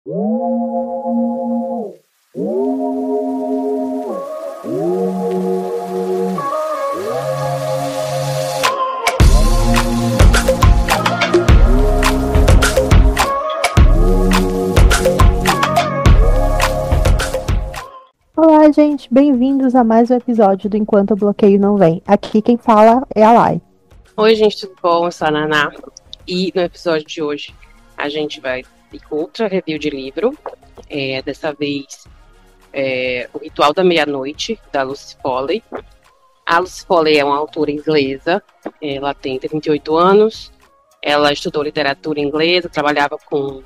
Olá, gente, bem-vindos a mais um episódio do Enquanto o Bloqueio Não Vem. Aqui quem fala é a Lai. Oi, gente, tudo bom? Eu sou a Naná. E no episódio de hoje a gente vai ter outra review de livro. Dessa vez O Ritual da Meia-Noite, da Lucy Foley. A Lucy Foley é uma autora inglesa. Ela tem 38 anos. Ela estudou literatura inglesa, trabalhava com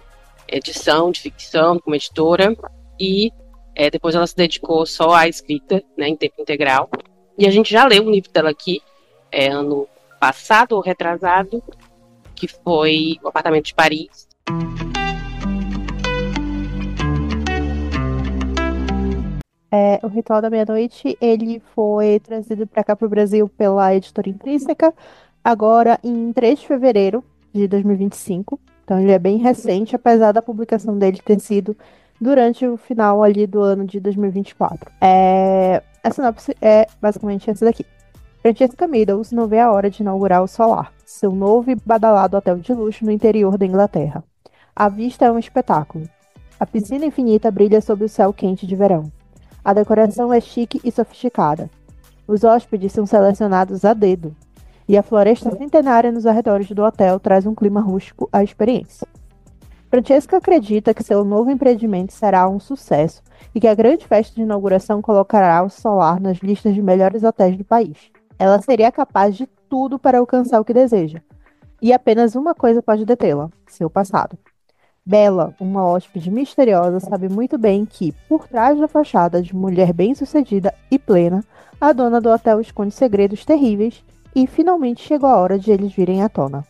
edição de ficção, como editora. E depois ela se dedicou só à escrita, né, em tempo integral. E a gente já leu um livro dela aqui, ano passado ou retrasado, que foi O Apartamento de Paris. O Ritual da Meia-Noite, ele foi trazido para cá para o Brasil pela editora Intrínseca, agora em 3 de fevereiro de 2025. Então ele é bem recente, apesar da publicação dele ter sido durante o final ali do ano de 2024. A sinopse é basicamente essa daqui. Francesca Meadows não vê a hora de inaugurar o Solar, seu novo e badalado hotel de luxo no interior da Inglaterra. A vista é um espetáculo. A piscina infinita brilha sob o céu quente de verão. A decoração é chique e sofisticada. Os hóspedes são selecionados a dedo. E a floresta centenária nos arredores do hotel traz um clima rústico à experiência. Francesca acredita que seu novo empreendimento será um sucesso e que a grande festa de inauguração colocará o Solar nas listas de melhores hotéis do país. Ela seria capaz de tudo para alcançar o que deseja. E apenas uma coisa pode detê-la: seu passado. Bella, uma hóspede misteriosa, sabe muito bem que, por trás da fachada de mulher bem-sucedida e plena, a dona do hotel esconde segredos terríveis e finalmente chegou a hora de eles virem à tona.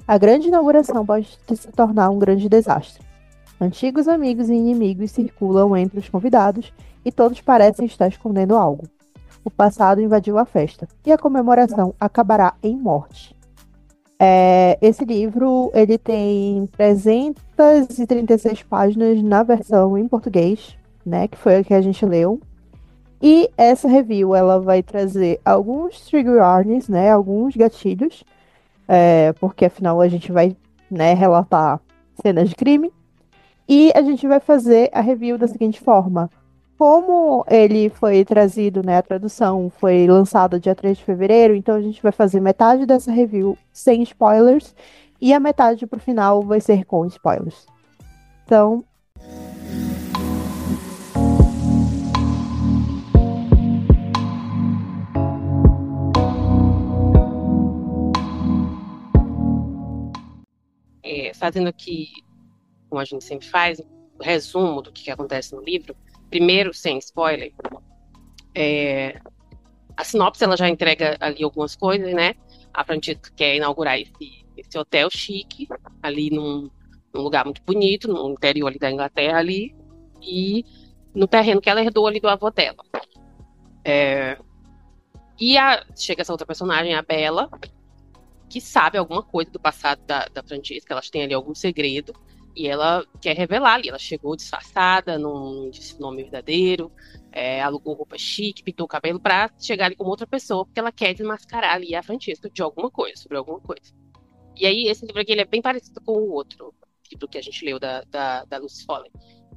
A grande inauguração pode se tornar um grande desastre. Antigos amigos e inimigos circulam entre os convidados e todos parecem estar escondendo algo. O passado invadiu a festa e a comemoração acabará em morte. Esse livro ele tem 336 páginas na versão em português, né, que foi a que a gente leu. E essa review ela vai trazer alguns trigger warnings, né, alguns gatilhos, porque afinal a gente vai, né, relatar cenas de crime. E a gente vai fazer a review da seguinte forma. Como ele foi trazido, né, a tradução foi lançada dia 3 de fevereiro, então a gente vai fazer metade dessa review sem spoilers e a metade pro final vai ser com spoilers. Então, Fazendo aqui, como a gente sempre faz, o resumo do que acontece no livro, primeiro sem spoiler. A sinopse ela já entrega ali algumas coisas, né? A Francesca quer inaugurar esse hotel chique, ali num lugar muito bonito, no interior ali da Inglaterra, ali, e no terreno que ela herdou ali do avô dela. Chega essa outra personagem, a Bella, que sabe alguma coisa do passado da Francesca, elas têm ali algum segredo, e ela quer revelar ali. Ela chegou disfarçada, não disse o nome verdadeiro, alugou roupa chique, pintou o cabelo pra chegar ali como outra pessoa, porque ela quer desmascarar ali a Francesca de alguma coisa, sobre alguma coisa. E aí, esse livro aqui ele é bem parecido com o outro livro que a gente leu da Lucy Foley,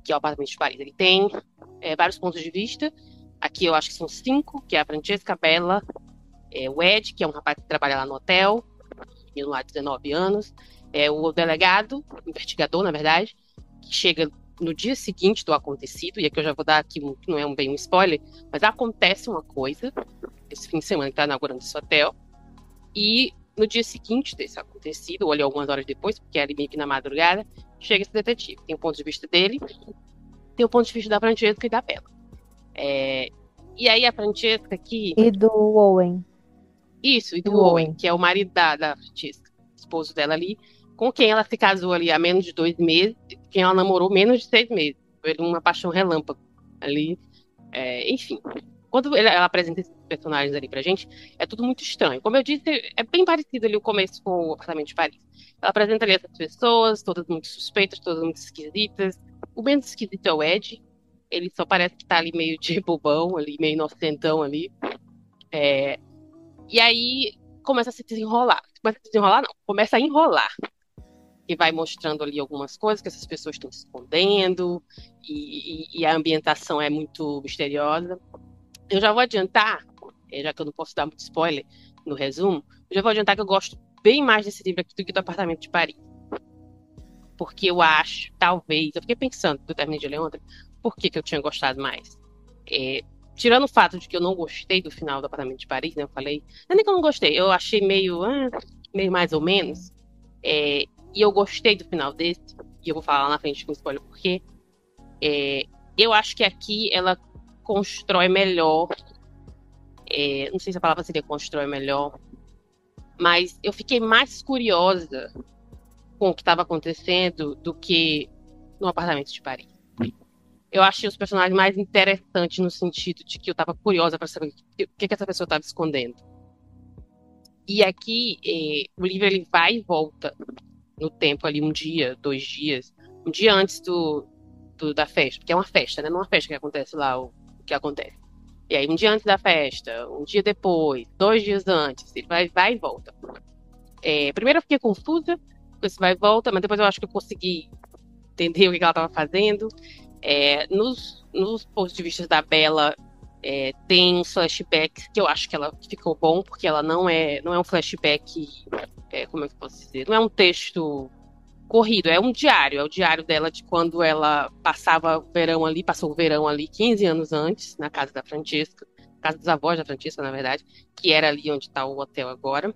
que é O Apartamento de Paris. Ele tem vários pontos de vista. Aqui eu acho que são 5, que é a Francesca, a Bella, o Ed, que é um rapaz que trabalha lá no hotel, menino lá de 19 anos, o delegado, o investigador, na verdade, que chega no dia seguinte do acontecido, e aqui eu já vou dar aqui, que não é bem um spoiler, mas acontece uma coisa, esse fim de semana que está inaugurando esse hotel, e no dia seguinte desse acontecido, ou ali algumas horas depois, porque é ali meio que na madrugada, chega esse detetive. Tem o ponto de vista dele, tem o ponto de vista da Francesca e da Bella. E aí a Francesca aqui... E do Owen. Isso, e do Owen, que é o marido da Francesca, esposo dela ali, com quem ela se casou ali há menos de 2 meses, quem ela namorou menos de 6 meses. Foi uma paixão relâmpago ali. Enfim. quando ela apresenta esses personagens ali pra gente, é tudo muito estranho. Como eu disse, é bem parecido ali o começo com o Apartamento de Paris. Ela apresenta ali essas pessoas, todas muito suspeitas, todas muito esquisitas. O menos esquisito é o Ed. Ele só parece que tá ali meio de bobão, ali, meio inocentão ali. É, e aí começa a se desenrolar. Começa a se desenrolar, não. Começa a enrolar. E vai mostrando ali algumas coisas que essas pessoas estão se escondendo. E a ambientação é muito misteriosa. Eu já vou adiantar, já que eu não posso dar muito spoiler no resumo, eu já vou adiantar que eu gosto bem mais desse livro aqui do que do Apartamento de Paris. Porque eu acho, talvez, eu fiquei pensando, que eu terminei de ler ontem, por que que eu tinha gostado mais. É, tirando o fato de que eu não gostei do final do Apartamento de Paris, né? Eu falei, não é nem que eu não gostei, eu achei meio, meio mais ou menos. É, e eu gostei do final desse, e eu vou falar lá na frente com spoiler por quê. Eu acho que aqui ela constrói melhor. Não sei se a palavra seria constrói melhor, mas eu fiquei mais curiosa com o que estava acontecendo do que no Apartamento de Paris. Eu achei os personagens mais interessantes no sentido de que eu estava curiosa para saber o que essa pessoa estava escondendo. E aqui, o livro ele vai e volta no tempo ali, um dia, 2 dias, um dia antes da festa, porque é uma festa, né? Não é uma festa que acontece lá, o que acontece. E aí, um dia antes da festa, um dia depois, 2 dias antes, ele vai e volta. Primeiro eu fiquei confusa com esse vai e volta, mas depois eu acho que eu consegui entender o que ela estava fazendo. Nos pontos de vista da Bella, tem uns flashbacks que eu acho que ela ficou bom, porque ela não é um flashback, como é que eu posso dizer? Não é um texto corrido, é o diário dela de quando ela passou o verão ali 15 anos antes, na casa da Francesca, casa dos avós da Francesca, na verdade, que era ali onde está o hotel agora.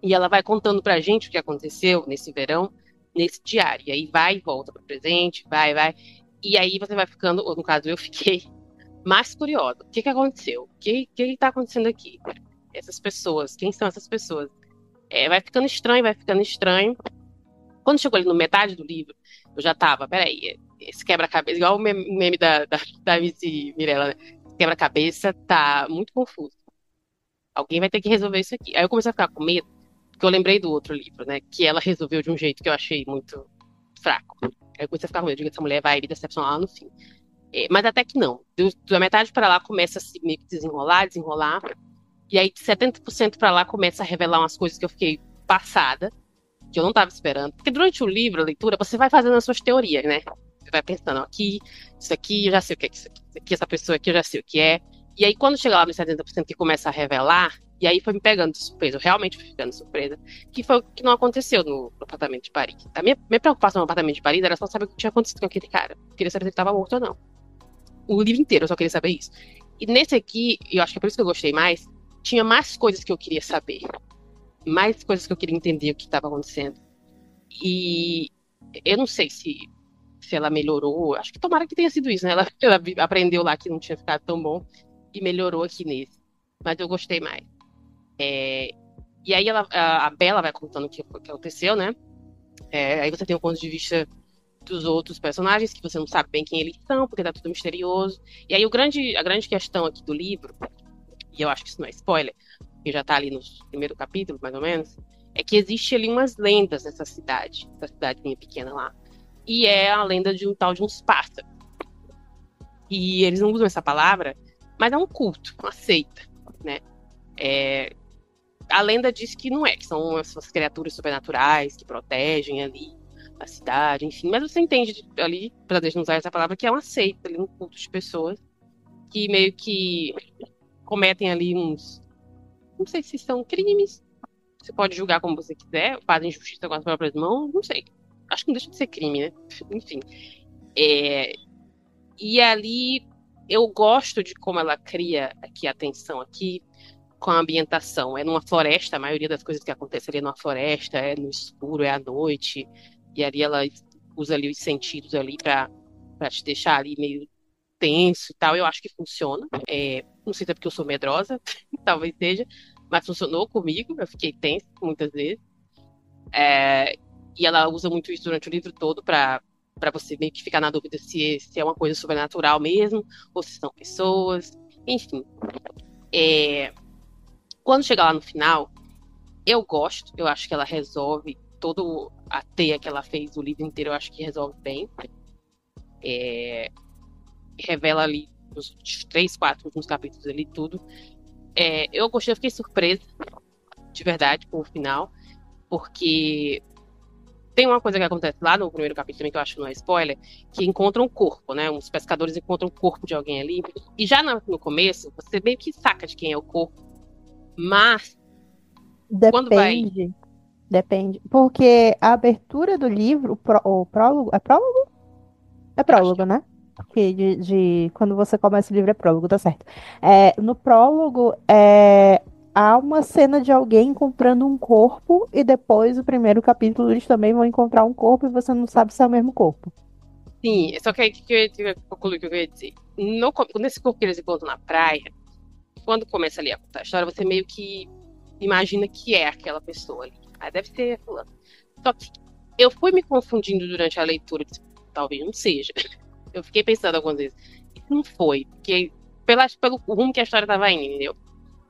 E ela vai contando pra gente o que aconteceu nesse verão, nesse diário. E aí vai e volta pro presente, vai. E aí você vai ficando, ou no caso eu fiquei mais curiosa. O que que aconteceu? O que tá acontecendo aqui? Essas pessoas, quem são essas pessoas? Vai ficando estranho, vai ficando estranho. Quando chegou ali no metade do livro, eu já tava, peraí, esse quebra-cabeça, igual o meme da Missy Mirella, né? Esse quebra-cabeça tá muito confuso. Alguém vai ter que resolver isso aqui. Aí eu comecei a ficar com medo, porque eu lembrei do outro livro, né? Que ela resolveu de um jeito que eu achei muito fraco. Aí eu comecei a ficar com medo de que essa mulher vai me decepcionar lá no fim. Mas até que não. Da metade para lá começa a se meio que desenrolar. E aí de 70% para lá começa a revelar umas coisas que eu fiquei passada, que eu não estava esperando. Porque durante o livro, a leitura, você vai fazendo as suas teorias, né? Você vai pensando, aqui, isso aqui, eu já sei o que é isso aqui, essa pessoa aqui, eu já sei o que é. E aí, quando chega lá nos 70% que começa a revelar, e aí foi me pegando de surpresa, eu realmente fui ficando surpresa, que foi o que não aconteceu no apartamento de Paris. A minha preocupação no apartamento de Paris era só saber o que tinha acontecido com aquele cara. Eu queria saber se ele estava morto ou não. O livro inteiro eu só queria saber isso. E nesse aqui, e eu acho que é por isso que eu gostei mais, tinha mais coisas que eu queria saber. Mais coisas que eu queria entender o que estava acontecendo. E eu não sei se ela melhorou. Acho que tomara que tenha sido isso, né? Ela aprendeu lá que não tinha ficado tão bom e melhorou aqui nesse. Mas eu gostei mais. E aí a Bella vai contando o que aconteceu, né? Aí você tem o ponto de vista dos outros personagens, que você não sabe bem quem eles são, porque tá tudo misterioso. E aí a grande questão aqui do livro, e eu acho que isso não é spoiler, que já tá ali no primeiro capítulo, mais ou menos, é que existe ali umas lendas nessa cidadezinha pequena lá. E é a lenda de um tal de uns pássaros. E eles não usam essa palavra, mas é um culto, uma seita, né? A lenda diz que não é, que são essas criaturas sobrenaturais que protegem ali a cidade, enfim. Mas você entende ali, pra gente não usar essa palavra, que é uma seita, ali, um culto de pessoas que meio que cometem ali uns. Não sei se são crimes. Você pode julgar como você quiser, fazem justiça com as próprias mãos, não sei. Acho que não deixa de ser crime, né? Enfim. E ali eu gosto de como ela cria aqui a tensão aqui com a ambientação. É numa floresta, a maioria das coisas que acontecem ali é numa floresta, é no escuro, é à noite. E ali ela usa ali os sentidos ali para te deixar ali meio tenso e tal. Eu acho que funciona. Não sei se é porque eu sou medrosa, talvez seja, mas funcionou comigo. Eu fiquei tensa muitas vezes. E ela usa muito isso durante o livro todo para você meio que ficar na dúvida se é uma coisa sobrenatural mesmo, ou se são pessoas. Enfim, quando chegar lá no final, eu gosto, eu acho que ela resolve toda a teia que ela fez o livro inteiro, eu acho que resolve bem. Revela ali nos 3, 4 últimos capítulos ali tudo. Eu gostei, eu fiquei surpresa, de verdade, com o final, porque tem uma coisa que acontece lá no primeiro capítulo também, que eu acho que não é spoiler, que encontram um corpo, né? Uns pescadores encontram o corpo de alguém ali, e já no começo, você meio que saca de quem é o corpo, mas quando vai. Depende, depende. Porque a abertura do livro, o prólogo, é prólogo? É Eu acho que prólogo, né? Que quando você começa o livro é prólogo, tá certo. No prólogo, há uma cena de alguém comprando um corpo e depois, o primeiro capítulo, eles também vão encontrar um corpo e você não sabe se é o mesmo corpo. sim, só que aí que eu ia concluir o que eu ia dizer. Nesse corpo que eles encontram na praia, quando começa ali a contar a história, você meio que imagina que é aquela pessoa ali. Ah, deve ser fulano. Só que eu fui me confundindo durante a leitura, talvez não seja. Eu fiquei pensando algumas vezes, isso não foi, porque pelo rumo que a história estava indo, entendeu?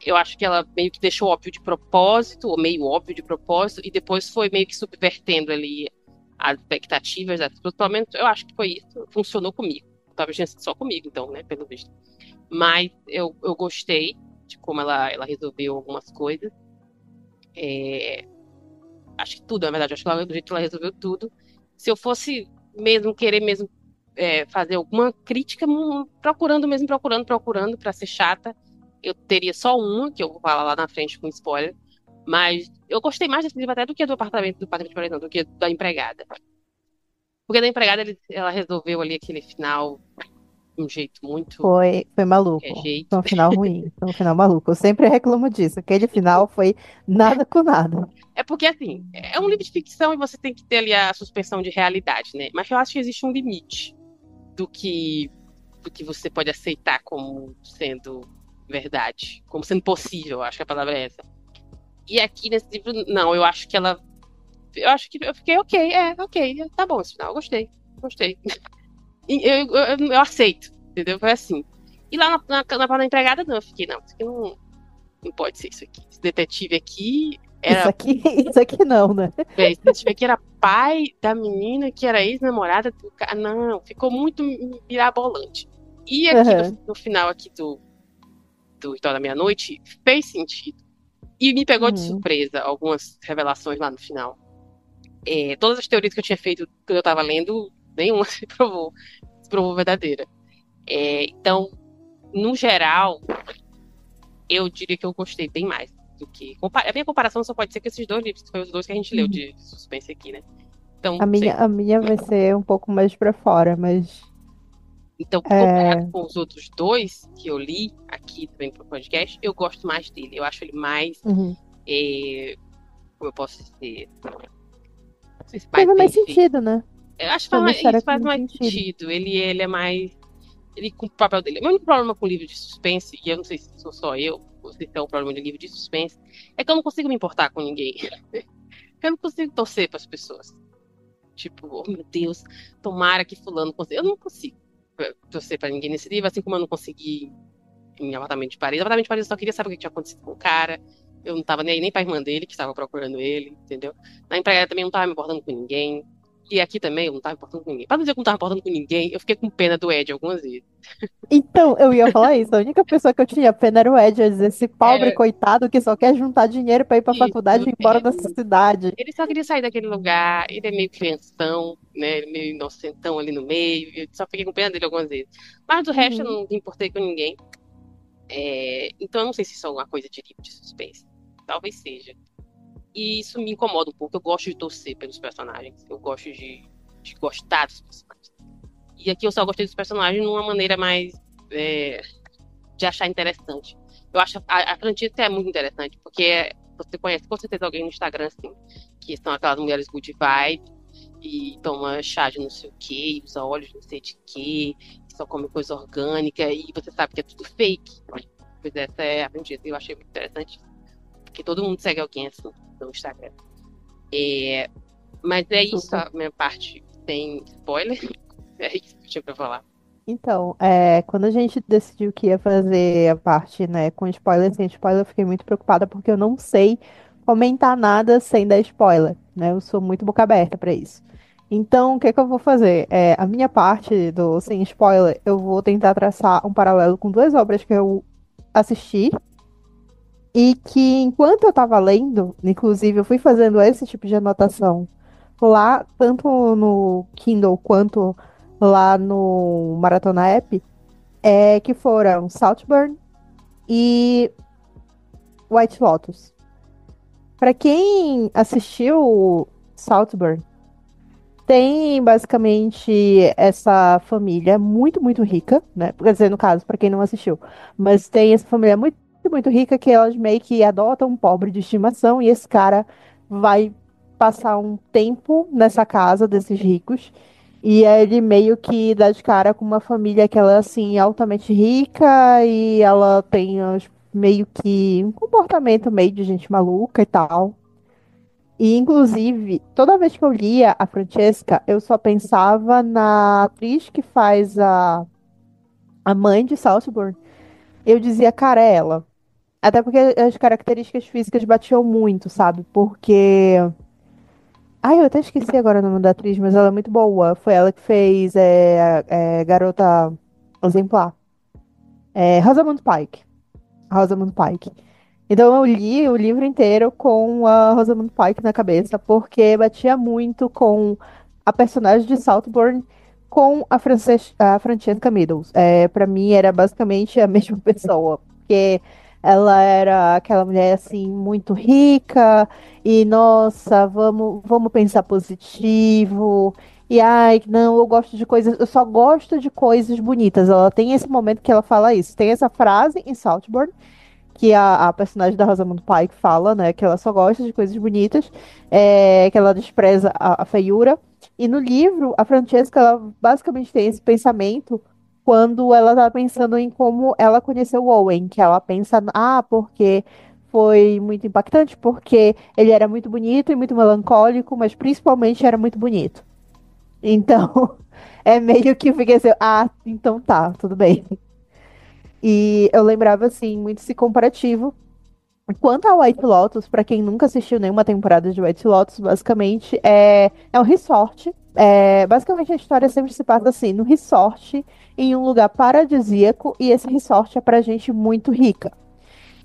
Eu acho que ela meio que deixou óbvio de propósito, ou meio óbvio de propósito, e depois foi meio que subvertendo ali as expectativas das pessoas. Pelo menos eu acho que foi isso, funcionou comigo. Talvez tenha sido só comigo, então, né, pelo visto. Mas eu gostei de como ela resolveu algumas coisas. É, acho que tudo, na verdade, acho que do jeito que ela resolveu tudo. Se eu fosse querer mesmo fazer alguma crítica, procurando para ser chata, eu teria só uma, que eu vou falar lá na frente com spoiler. Mas eu gostei mais desse livro até do que do Patrick Parede, não, do que da empregada. Porque da empregada ela resolveu ali aquele final de um jeito muito Foi qualquer maluco. jeito. Foi um final ruim. Foi um final maluco. Eu sempre reclamo disso. Aquele final foi nada com nada. É porque, assim, é um livro de ficção e você tem que ter ali a suspensão de realidade, né? Mas eu acho que existe um limite do que, do que você pode aceitar como sendo verdade, como sendo possível, acho que a palavra é essa. E aqui nesse livro, não, eu acho que ela. Eu acho que eu fiquei ok, tá bom esse final, eu gostei. Eu aceito, entendeu? Foi assim. E lá na empregada, não, eu fiquei, não, isso aqui não pode ser isso aqui. Esse detetive aqui Isso era. aqui, isso aqui não, né? Esse detetive aqui era pai da menina que era ex-namorada do cara. Não, ficou muito mirabolante. E aqui Aham. no final aqui do Ritual da Meia-Noite fez sentido. E me pegou de Uhum. surpresa algumas revelações lá no final. Todas as teorias que eu tinha feito quando eu tava lendo, nenhuma se provou verdadeira. Então, no geral, eu diria que eu gostei bem mais do que. A minha comparação só pode ser com esses dois livros, que foi os dois que a gente leu Uhum. de suspense aqui, né? Então, A não minha, sei. a minha vai ser um pouco mais pra fora, mas Então, comparado é, com os outros dois que eu li aqui também pro podcast, eu gosto mais dele. Eu acho ele mais. uhum. Como eu posso dizer? Não sei se mais Teve mais bem feito. sentido, né? Eu acho que Foi uma história isso com faz muito mais sentido. sentido. Ele é mais. Ele cumpre o papel dele. O meu único problema com livro de suspense, e eu não sei se sou só eu, ou se é um problema de livro de suspense, é que eu não consigo me importar com ninguém. Eu não consigo torcer para as pessoas. Tipo, oh meu Deus, tomara que fulano consiga. Eu não consigo torcer para ninguém nesse livro, assim como eu não consegui em Apartamento de Paris. Apartamento de Paris eu só queria saber o que tinha acontecido com o cara. Eu não tava nem aí nem pra irmã dele, que estava procurando ele, entendeu? Na empregada também eu não tava me importando com ninguém. E aqui também eu não tava me importando com ninguém. Pra não dizer que eu não tava me importando com ninguém, eu fiquei com pena do Ed algumas vezes. Então, eu ia falar isso. A única pessoa que eu tinha pena era o Ed, eu ia dizer, esse pobre É, coitado que só quer juntar dinheiro pra ir pra isso. faculdade e ir embora dessa cidade. Ele só queria sair daquele lugar, ele é meio crianção, né? Ele é meio inocentão ali no meio. Eu só fiquei com pena dele algumas vezes. Mas do resto eu Uhum. não me importei com ninguém. Então eu não sei se isso é uma coisa de livro de suspense. Talvez seja. E isso me incomoda um pouco. Eu gosto de torcer pelos personagens. Eu gosto de gostar dos personagens. E aqui eu só gostei dos personagens de uma maneira mais é, de achar interessante. Eu acho a franquia é muito interessante, porque você conhece com certeza alguém no Instagram, assim, que são aquelas mulheres good vibe e toma chá de não sei o que, usa óleos de não sei de que, só come coisa orgânica, e você sabe que é tudo fake. Pois essa é a franquia. Eu achei muito interessante, porque todo mundo segue alguém assim no Instagram. Mas é isso, Super. a minha parte sem spoiler. É isso que eu tinha pra falar. Então, quando a gente decidiu que ia fazer a parte, né, com spoiler, sem spoiler, eu fiquei muito preocupada porque eu não sei comentar nada sem dar spoiler, né? Eu sou muito boca aberta pra isso. Então, o que que eu vou fazer? A minha parte do sem spoiler, eu vou tentar traçar um paralelo com duas obras que eu assisti e que, enquanto eu estava lendo, inclusive eu fui fazendo esse tipo de anotação lá, tanto no Kindle quanto lá no Maratona App, que foram Saltburn e White Lotus. Para quem assistiu Saltburn, tem basicamente essa família muito, muito rica, né? Quer dizer, no caso, para quem não assistiu, mas tem essa família muito, muito rica que elas meio que adotam um pobre de estimação e esse cara vai passar um tempo nessa casa desses ricos. E aí ele meio que dá de cara com uma família que ela é assim altamente rica e ela tem meio que um comportamento meio de gente maluca e tal. E, inclusive, toda vez que eu lia a Francesca, eu só pensava na atriz que faz a mãe de Saltburn. Eu dizia, cara, é ela. Até porque as características físicas batiam muito, sabe? Porque. Ai, eu até esqueci agora o nome da atriz, mas ela é muito boa. Foi ela que fez Garota Exemplar. Rosamund Pike. Rosamund Pike. Então eu li o livro inteiro com a Rosamund Pike na cabeça, porque batia muito com a personagem de Saltburn com a Francesca Meadows. Para mim era basicamente a mesma pessoa, porque ela era aquela mulher assim muito rica e nossa, vamos pensar positivo. E ai, não, eu gosto de coisas, eu só gosto de coisas bonitas. Ela tem esse momento que ela fala isso. Tem essa frase em Saltburn que a personagem da Rosamund Pike fala, né? Que ela só gosta de coisas bonitas, que ela despreza a feiura. E no livro, a Francesca, ela basicamente tem esse pensamento quando ela tá pensando em como ela conheceu o Owen, que ela pensa, porque foi muito impactante, porque ele era muito bonito e muito melancólico, mas principalmente era muito bonito. Então, é meio que fiquei assim, então tá, tudo bem. E eu lembrava, assim, muito esse comparativo. Quanto a White Lotus, pra quem nunca assistiu nenhuma temporada de White Lotus, basicamente é um resort. Basicamente a história sempre se passa assim, no resort, em um lugar paradisíaco, e esse resort é pra gente muito rica.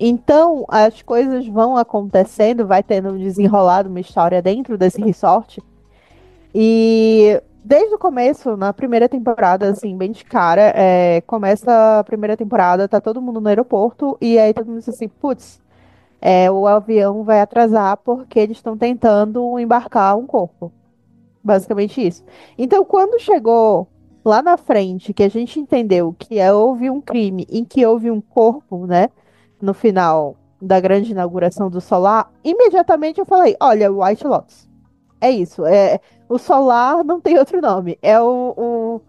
Então, as coisas vão acontecendo, vai tendo um desenrolado, uma história dentro desse resort, e desde o começo, na primeira temporada, assim, bem de cara, começa a primeira temporada, tá todo mundo no aeroporto, e aí todo mundo diz assim, putz, o avião vai atrasar porque eles estão tentando embarcar um corpo. Basicamente isso. Então, quando chegou lá na frente, que a gente entendeu que houve um crime em que houve um corpo, né? No final da grande inauguração do Solar, imediatamente eu falei: olha, White Lotus. É isso. O Solar não tem outro nome. É o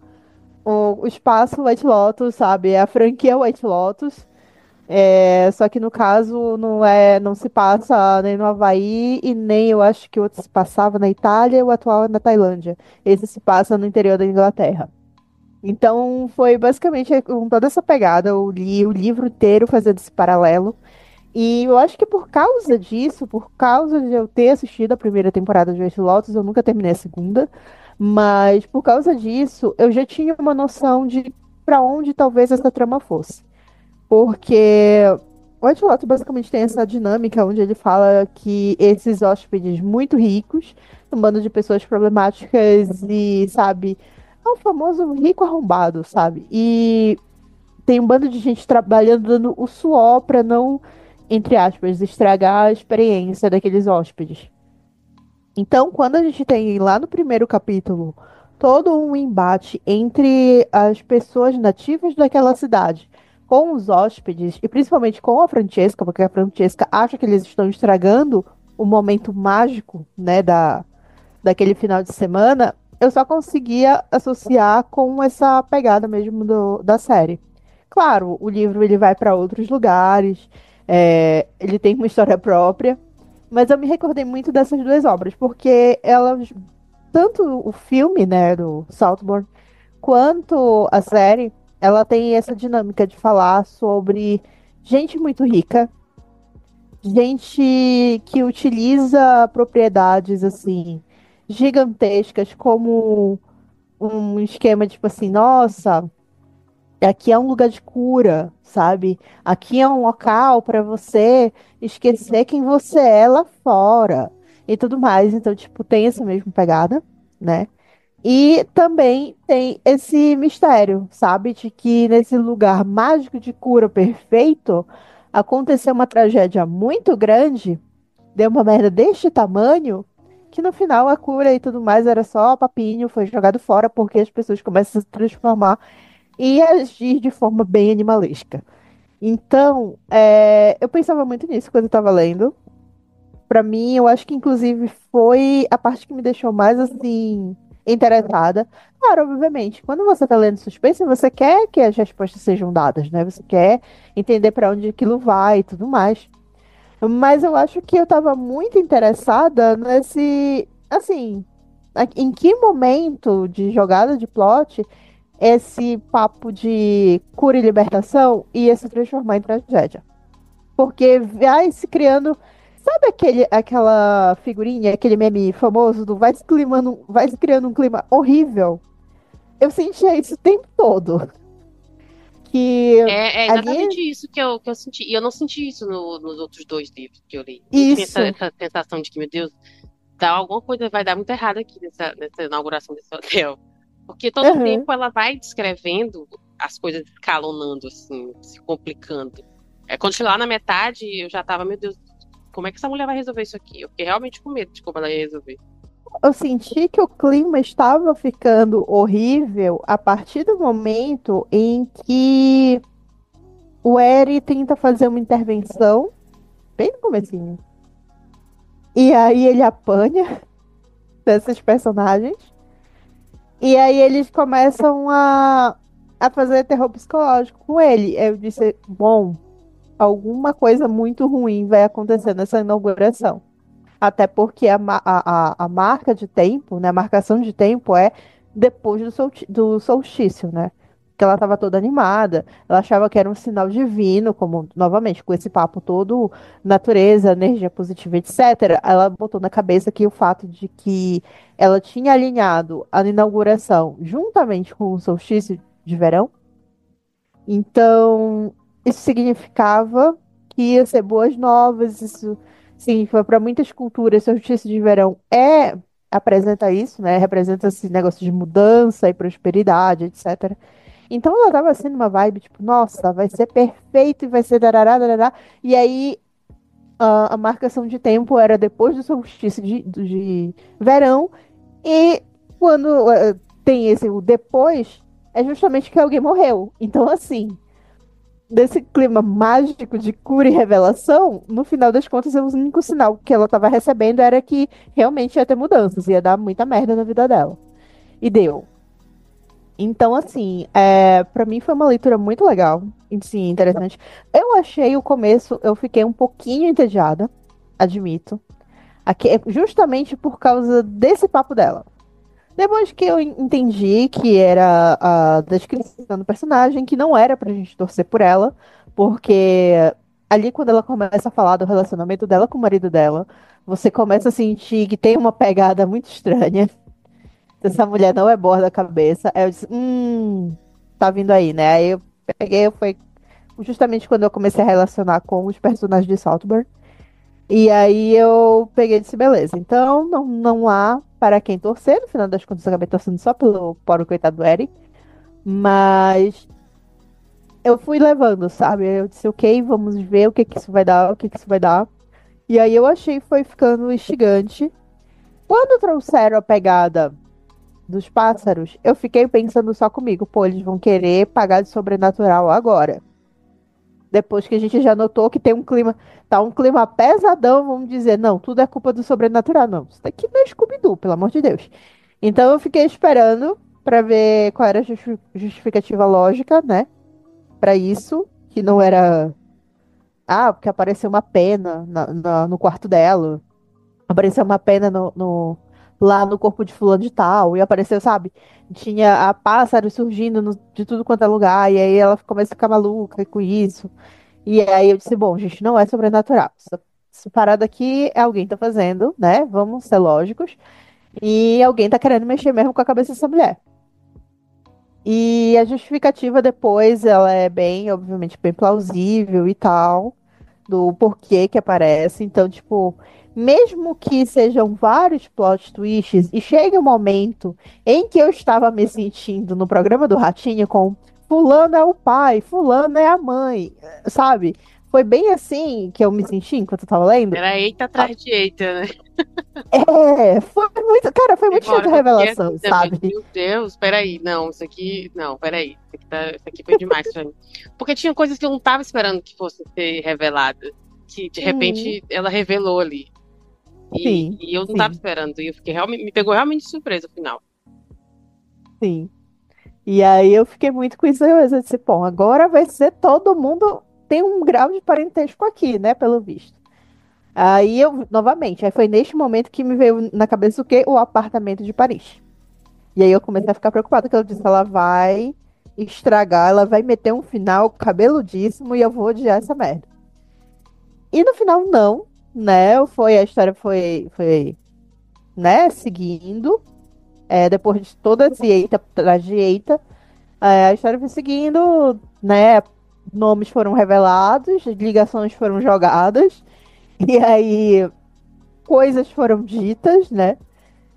espaço White Lotus, sabe? É a franquia White Lotus. Só que no caso não se passa nem no Havaí e nem eu acho que o outro se passava na Itália e o atual é na Tailândia. Esse se passa no interior da Inglaterra. Então foi basicamente com toda essa pegada. Eu li o livro inteiro fazendo esse paralelo. E eu acho que por causa disso, por causa de eu ter assistido a primeira temporada de White Lotus, eu nunca terminei a segunda, mas por causa disso, eu já tinha uma noção de para onde talvez essa trama fosse. Porque o White Lotus basicamente tem essa dinâmica onde ele fala que esses hóspedes muito ricos, um bando de pessoas problemáticas e, sabe, é o famoso rico arrombado, sabe? E tem um bando de gente trabalhando, dando o suor pra não, entre aspas, estragar a experiência daqueles hóspedes. Então, quando a gente tem lá no primeiro capítulo todo um embate entre as pessoas nativas daquela cidade com os hóspedes, e principalmente com a Francesca, porque a Francesca acha que eles estão estragando o momento mágico, né, daquele final de semana, eu só conseguia associar com essa pegada mesmo da série. Claro, o livro ele vai para outros lugares, ele tem uma história própria, mas eu me recordei muito dessas duas obras, porque elas, tanto o filme, né, do Saltburn, enquanto a série, ela tem essa dinâmica de falar sobre gente muito rica, gente que utiliza propriedades assim gigantescas como um esquema tipo assim, nossa, aqui é um lugar de cura, sabe? Aqui é um local para você esquecer quem você é lá fora e tudo mais. Então, tipo, tem essa mesma pegada, né? E também tem esse mistério, sabe? De que nesse lugar mágico de cura perfeito aconteceu uma tragédia muito grande, deu uma merda deste tamanho, que no final a cura e tudo mais era só papinho, foi jogado fora porque as pessoas começam a se transformar e agir de forma bem animalesca. Então, eu pensava muito nisso quando eu estava lendo. Pra mim, eu acho que inclusive foi a parte que me deixou mais assim interessada. Claro, obviamente, quando você tá lendo suspense, você quer que as respostas sejam dadas, né? Você quer entender pra onde aquilo vai e tudo mais. Mas eu acho que eu tava muito interessada nesse, assim, em que momento de jogada de plot esse papo de cura e libertação ia se transformar em tragédia. Porque vai se criando. Sabe aquela figurinha, aquele meme famoso do vai se criando um clima horrível? Eu sentia isso o tempo todo. Que É ali. exatamente isso que eu senti. E eu não senti isso nos outros dois livros que eu li. Não tinha Isso. essa sensação de que, meu Deus, alguma coisa vai dar muito errado aqui nessa inauguração desse hotel. Porque todo o Aham. tempo ela vai descrevendo as coisas escalonando, assim, se complicando. Quando cheguei lá na metade, eu já tava, meu Deus, como é que essa mulher vai resolver isso aqui? Eu fiquei realmente com medo de como ela ia resolver. Eu senti que o clima estava ficando horrível a partir do momento em que o Eri tenta fazer uma intervenção, bem no comecinho. E aí ele apanha desses personagens. E aí eles começam a fazer terror psicológico com ele. Eu disse, bom, alguma coisa muito ruim vai acontecer nessa inauguração. Até porque a marca de tempo, né, a marcação de tempo é depois do solstício, né? Que ela estava toda animada, ela achava que era um sinal divino, como, novamente, com esse papo todo, natureza, energia positiva, etc. Ela botou na cabeça que o fato de que ela tinha alinhado a inauguração juntamente com o solstício de verão, então, isso significava que ia ser boas novas, isso significa para muitas culturas, solstício de verão apresenta isso, né? Representa esse negócio de mudança e prosperidade, etc. Então ela tava assim numa vibe, tipo, nossa, vai ser perfeito e vai ser darará, darará. E aí a marcação de tempo era depois do solstício de verão, e quando tem esse o depois, é justamente que alguém morreu. Então, assim, desse clima mágico de cura e revelação, no final das contas, o único sinal que ela estava recebendo era que realmente ia ter mudanças, ia dar muita merda na vida dela. E deu. Então, assim, para mim foi uma leitura muito legal, e sim, interessante. Eu achei o começo, eu fiquei um pouquinho entediada, admito, justamente por causa desse papo dela. Depois que eu entendi que era a descrição do personagem, que não era pra gente torcer por ela, porque ali quando ela começa a falar do relacionamento dela com o marido dela, você começa a sentir que tem uma pegada muito estranha. Essa mulher não é boa da cabeça. Aí eu disse, tá vindo aí, né? Aí eu peguei, foi justamente quando eu comecei a relacionar com os personagens de Saltburn. E aí eu peguei e disse, beleza, então não há para quem torcer, no final das contas eu acabei torcendo só pelo pobre coitado do Eric, mas eu fui levando, sabe? Eu disse, ok, vamos ver o que que isso vai dar, o que que isso vai dar. E aí eu achei que foi ficando instigante. Quando trouxeram a pegada dos pássaros, eu fiquei pensando só comigo, pô, eles vão querer pagar de sobrenatural agora. Depois que a gente já notou que tem um clima, tá um clima pesadão, vamos dizer, não, tudo é culpa do sobrenatural, não. Isso daqui não é Scooby-Doo, pelo amor de Deus. Então eu fiquei esperando pra ver qual era a justificativa lógica, né, pra isso, que não era, porque apareceu uma pena no quarto dela, apareceu uma pena lá no corpo de fulano de tal, e apareceu, sabe? Tinha a pássaro surgindo de tudo quanto é lugar, e aí ela começa a ficar maluca com isso. E aí eu disse, bom, gente, não é sobrenatural. Essa parada aqui é alguém tá fazendo, né? Vamos ser lógicos. E alguém tá querendo mexer mesmo com a cabeça dessa mulher. E a justificativa depois, ela é bem, obviamente, bem plausível e tal, do porquê que aparece. Então, tipo, mesmo que sejam vários plot twists, e chegue um momento em que eu estava me sentindo no programa do Ratinho com fulano é o pai, fulano é a mãe, sabe? Foi bem assim que eu me senti enquanto eu tava lendo. Era eita atrás de eita, né? Foi muito, cara, foi muito Teve uma cheio hora de que eu fiquei assim revelação, também. sabe? Meu Deus, peraí. Não, isso aqui. Não, peraí. Isso aqui foi demais pra mim. Porque tinha coisas que eu não tava esperando que fossem ser reveladas. Que de Uhum. repente ela revelou ali. Sim, E eu não tava sim, esperando. E eu fiquei realmente. Me pegou realmente de surpresa no final. sim. E aí eu fiquei muito com isso. Eu disse, bom, agora vai ser todo mundo tem um grau de parentesco aqui, né? Pelo visto. Aí eu, novamente, aí foi neste momento que me veio na cabeça o quê? O apartamento de Paris. E aí eu comecei a ficar preocupada, que eu disse, ela vai estragar, ela vai meter um final cabeludíssimo e eu vou odiar essa merda. E no final, não, né? A história foi, né, seguindo. Depois de toda esse eita atrás de eita, a história foi seguindo, né? Nomes foram revelados, ligações foram jogadas, e aí coisas foram ditas, né?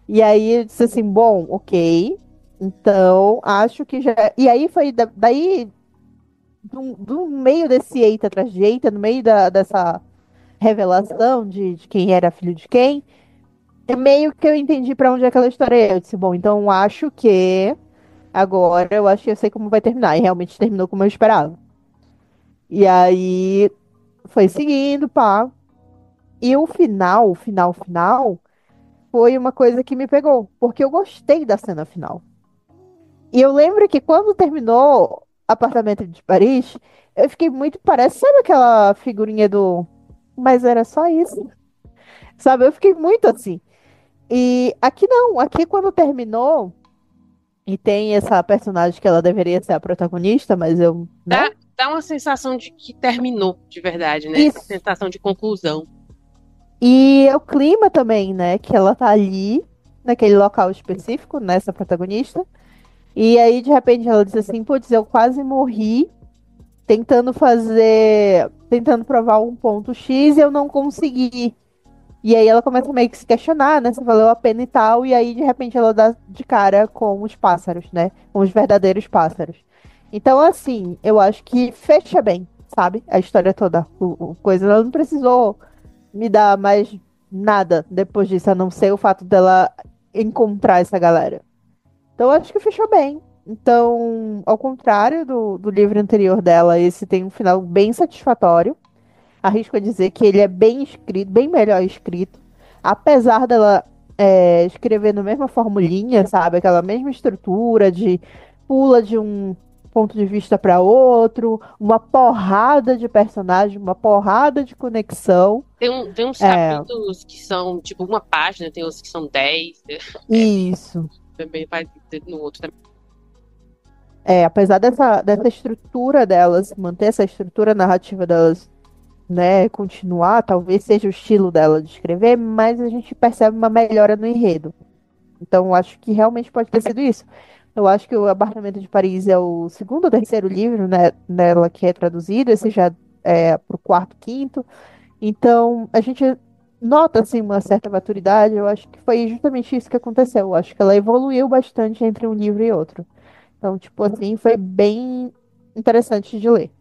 E aí eu disse assim, bom, ok. Então, acho que já. E aí foi daí, do meio desse eita atrás de eita, no meio dessa revelação de quem era filho de quem, é meio que eu entendi pra onde aquela história é. Eu disse, bom, então acho que agora eu acho que eu sei como vai terminar. E realmente terminou como eu esperava. E aí foi seguindo, pá. E o final, foi uma coisa que me pegou, porque eu gostei da cena final. E eu lembro que quando terminou Apartamento de Paris, eu fiquei muito, parece, sabe aquela figurinha do, mas era só isso, sabe? Eu fiquei muito assim. E aqui não, aqui quando terminou, e tem essa personagem que ela deveria ser a protagonista, mas eu, né? Dá uma sensação de que terminou de verdade, né? Isso. Sensação de conclusão. E o clima também, né? Que ela tá ali, naquele local específico, nessa protagonista. E aí, de repente, ela diz assim: putz, eu quase morri tentando provar um ponto X e eu não consegui. E aí ela começa meio que se questionar, né? Se valeu a pena e tal. E aí, de repente, ela dá de cara com os pássaros, né? Com os verdadeiros pássaros. Então, assim, eu acho que fecha bem, sabe? A história toda. Coisa, ela não precisou me dar mais nada depois disso, a não ser o fato dela encontrar essa galera. Então, eu acho que fechou bem. Então, ao contrário do livro anterior dela, esse tem um final bem satisfatório. Arrisco a dizer que ele é bem escrito, bem melhor escrito. Apesar dela escrever na mesma formulinha, sabe? Aquela mesma estrutura de pula de um ponto de vista para outro, uma porrada de personagem, uma porrada de conexão. Tem uns É, capítulos que são tipo uma página, tem outros que são 10. É, isso. também faz no outro também. Apesar dessa estrutura delas, manter essa estrutura narrativa delas, né, continuar, talvez seja o estilo dela de escrever, mas a gente percebe uma melhora no enredo. Então, eu acho que realmente pode ter sido isso. Eu acho que o Apartamento de Paris é o segundo ou terceiro livro, né, nela que é traduzido, esse já é pro quarto, quinto. Então, a gente nota, assim, uma certa maturidade. Eu acho que foi justamente isso que aconteceu. Eu acho que ela evoluiu bastante entre um livro e outro. Então, tipo assim, foi bem interessante de ler.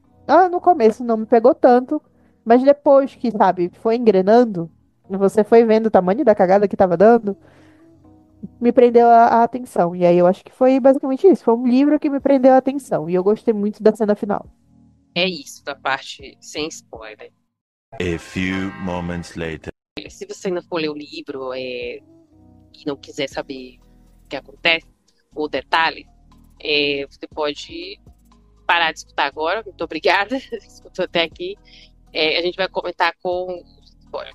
No começo não me pegou tanto, mas depois que, sabe, foi engrenando, você foi vendo o tamanho da cagada que tava dando, me prendeu a atenção. E aí eu acho que foi basicamente isso. Foi um livro que me prendeu a atenção. E eu gostei muito da cena final. É isso, da parte sem spoiler. A few moments later. Se você ainda for ler o livro e não quiser saber o que acontece, ou detalhes, você pode parar de escutar agora. Muito obrigada, escutou até aqui. A gente vai comentar com spoiler.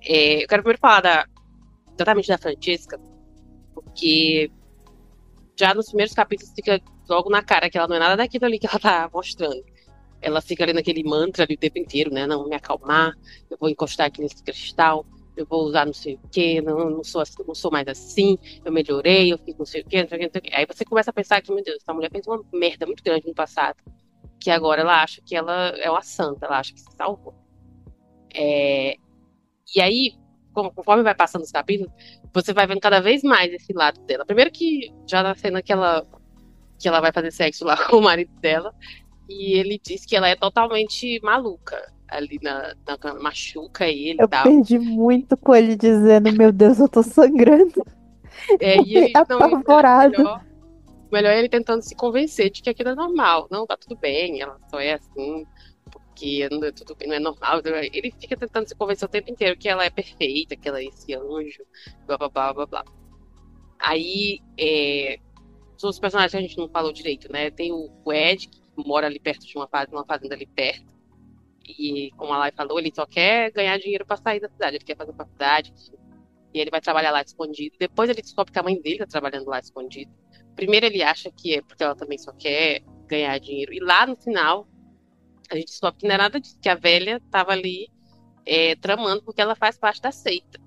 Eu quero primeiro falar exatamente da Francesca, porque já nos primeiros capítulos fica logo na cara que ela não é nada daquilo ali que ela tá mostrando. Ela fica ali naquele mantra ali o tempo inteiro, né? Não, me acalmar, eu vou encostar aqui nesse cristal, eu vou usar não sei o quê, não sou, não sou mais assim, eu melhorei, eu fiz não sei o quê, não sei o quê, não sei o quê. Aí você começa a pensar que, meu Deus, essa mulher fez uma merda muito grande no passado, que agora ela acha que ela é uma santa, ela acha que se salvou. E aí, conforme vai passando os capítulos, você vai vendo cada vez mais esse lado dela. Primeiro que já na cena que ela vai fazer sexo lá com o marido dela, e ele diz que ela é totalmente maluca. Ali machuca ele e Eu tal. perdi muito com ele dizendo, meu Deus, eu tô sangrando. E Fiquei ele, não, apavorado. melhor é ele tentando se convencer de que aquilo é normal. Não, tá tudo bem, ela só é assim, porque não é tudo bem, não é normal. Ele fica tentando se convencer o tempo inteiro que ela é perfeita, que ela é esse anjo, blá blá blá blá blá. Aí, os personagens que a gente não falou direito, né? Tem o Ed, que mora ali perto de uma fazenda ali perto. E, como a Lai falou, ele só quer ganhar dinheiro pra sair da cidade. Ele quer fazer faculdade. E ele vai trabalhar lá escondido. Depois ele descobre que a mãe dele tá trabalhando lá escondido. Primeiro ele acha que é porque ela também só quer ganhar dinheiro. E lá no final, a gente descobre que não é nada disso. Que a velha tava ali tramando porque ela faz parte da seita.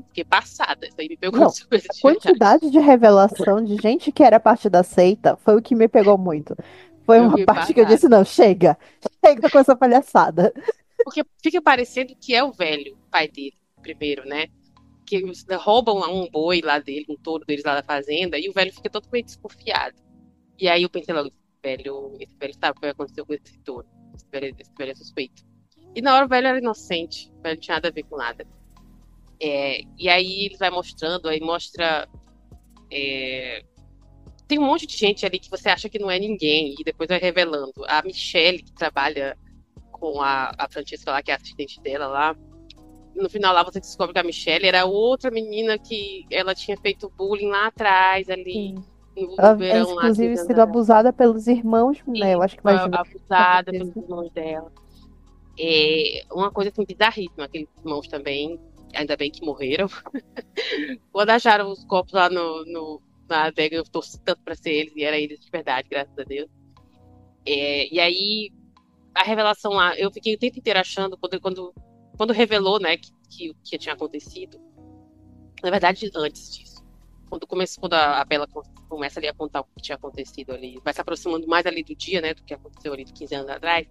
Fiquei passada. Isso aí me pegou Não, de surpresa a de verdade. quantidade de revelação de gente que era parte da seita foi o que me pegou muito. Foi Eu uma fiquei parte que eu passada. disse, não, chega. Chega com essa palhaçada. Porque fica parecendo que é o velho pai dele, primeiro, né? Que eles roubam um boi lá dele, um touro deles lá da fazenda, e o velho fica totalmente desconfiado. E aí eu pensei logo, esse velho sabe o que vai acontecer com esse touro. Esse velho é suspeito. E na hora o velho era inocente, o velho não tinha nada a ver com nada. E aí ele vai mostrando, aí mostra. Tem um monte de gente ali que você acha que não é ninguém, e depois vai revelando. A Michelle, que trabalha com a Francesca lá, que é a assistente dela lá. No final lá você descobre que a Michelle era outra menina que ela tinha feito bullying lá atrás, ali Sim. no Ela é verão lá, inclusive 15 anos sido atrás. abusada pelos irmãos, né? Eu E acho que foi mais velhos, com abusada pelos certeza. irmãos dela. Uma coisa assim bizarríssima, aqueles irmãos também, ainda bem que morreram. Quando acharam os corpos lá na adega, eu torci tanto pra ser eles, e era eles de verdade, graças a Deus. E aí, a revelação lá, eu fiquei o tempo inteiro achando, quando revelou, né, que tinha acontecido. Na verdade, antes disso. Quando a Bella começa ali a contar o que tinha acontecido ali, vai se aproximando mais ali do dia, né, do que aconteceu ali de 15 anos atrás,